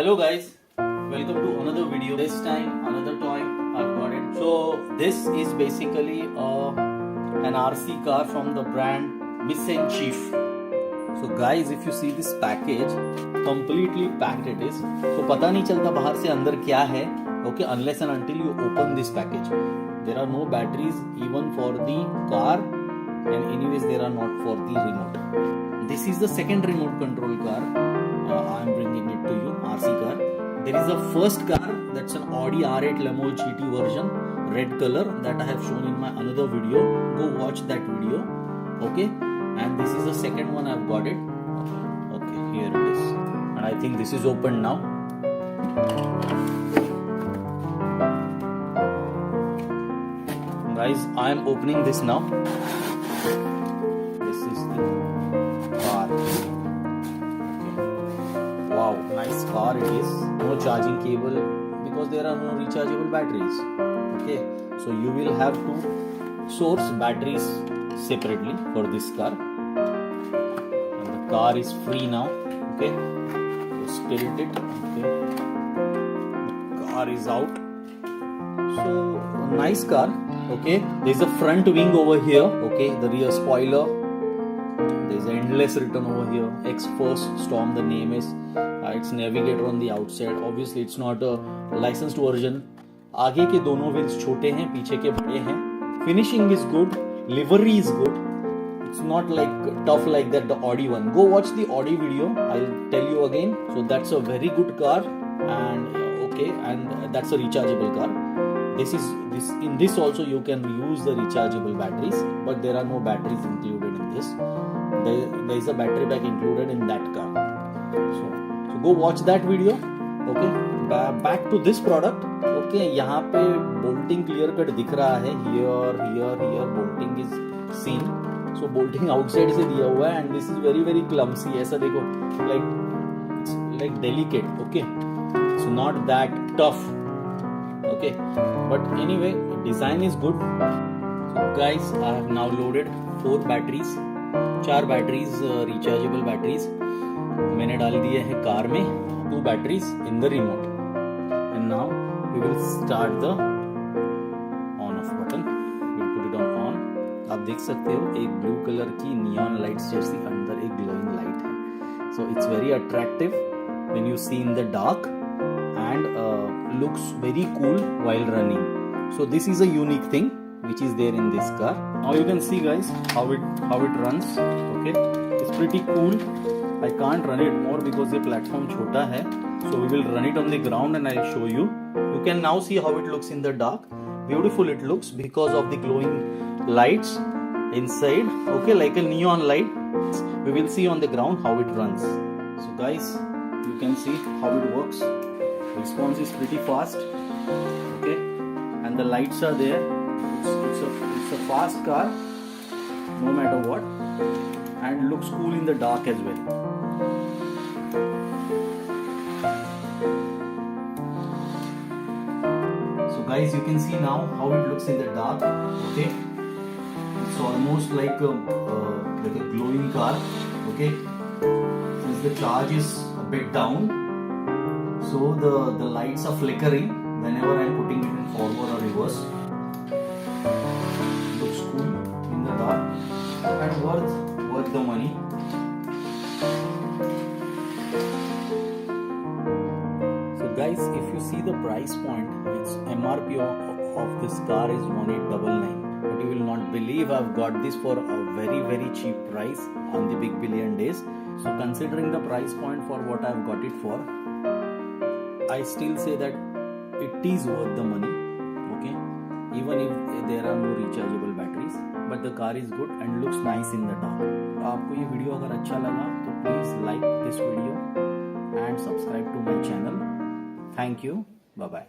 Hello guys, welcome to another video. This time another toy I've got it. So this is basically an RC car from the brand Mission Chief. So guys, if you see this package, completely packed it is. So पता नहीं चलता बाहर से अंदर क्या है. Okay, unless and until you open this package. There are no batteries even for the car, and anyways there are not for the remote. This is the second remote control car. I am bringing it to you, RC car. There is a first car, that's an Audi R8 Limo GT version, red color, that I have shown in my another video. Go watch that video. Okay, and this is the second one I've got it. Okay, here it is, and I think this is open now. Guys, I am opening this now. This is the car. Wow, nice car it is. No charging cable because there are no rechargeable batteries. Okay, so you will have to source batteries separately for this car. And the car is free now. Okay, just tilt it. Okay, the car is out. So nice car. Okay, there is a front wing over here. Okay, the rear spoiler. There is endless written over here. X First Storm, the name is. It's navigator on the outside. Obviously, it's not a licensed version. आगे के दोनों wheels छोटे हैं, पीछे के बड़े हैं. Finishing is good. Livery is good. It's not like tough like that the Audi one. Go watch the Audi video. I'll tell you again. So that's a very good car, and okay, and that's a rechargeable car. In this also you can use the rechargeable batteries, but there are no batteries included in this. There is a battery pack included in that car. So go watch that video. Okay, back to this product. Okay, यहाँ पे bolting clear cut दिख रहा है. Here bolting is seen. So bolting outside से दिया हुआ है, and this is very clumsy. ऐसा देखो, it's like delicate. Okay, it's not that tough. Okay, but anyway, design is good. So guys, I have now loaded 4 batteries, 4 batteries, rechargeable batteries. मैंने डाल दिए हैं कार में 2 batteries in the remote, and now we will start the on off button. We'll put it on. आप देख सकते हो एक blue color की neon lights जैसी अंदर एक glowing light है. So it's very attractive when you see in the dark, and looks very cool while running. So this is a unique thing which is there in this car. Now you can see guys how it runs. Okay, it's pretty cool. I can't run it more because the platform chota hai. So we will run it on the ground and I'll show you. You can now see how it looks in the dark. Beautiful it looks because of the glowing lights inside. Okay, like a neon light. We will see on the ground how it runs. So guys, you can see how it works. Response is pretty fast. Okay, and the lights are there. It's a fast car no matter what, and looks cool in the dark as well. So guys, you can see now how it looks in the dark. Okay, it's almost like a glowing car. Okay, since the charge is a bit down, so the lights are flickering whenever I am putting it in forward or reverse. Looks cool in the dark and worth the money. So guys, if you see the price point, its MRP of this car is 1899. But you will not believe I've got this for a very cheap price on the Big Billion Days. So considering the price point for what I've got it for, I still say that it is worth the money. Okay, even if there are no rechargeable batteries, but the car is good and looks nice in the dark. आपको ये video अगर अच्छा लगा तो please like this video and subscribe to my channel. Thank you. Bye bye.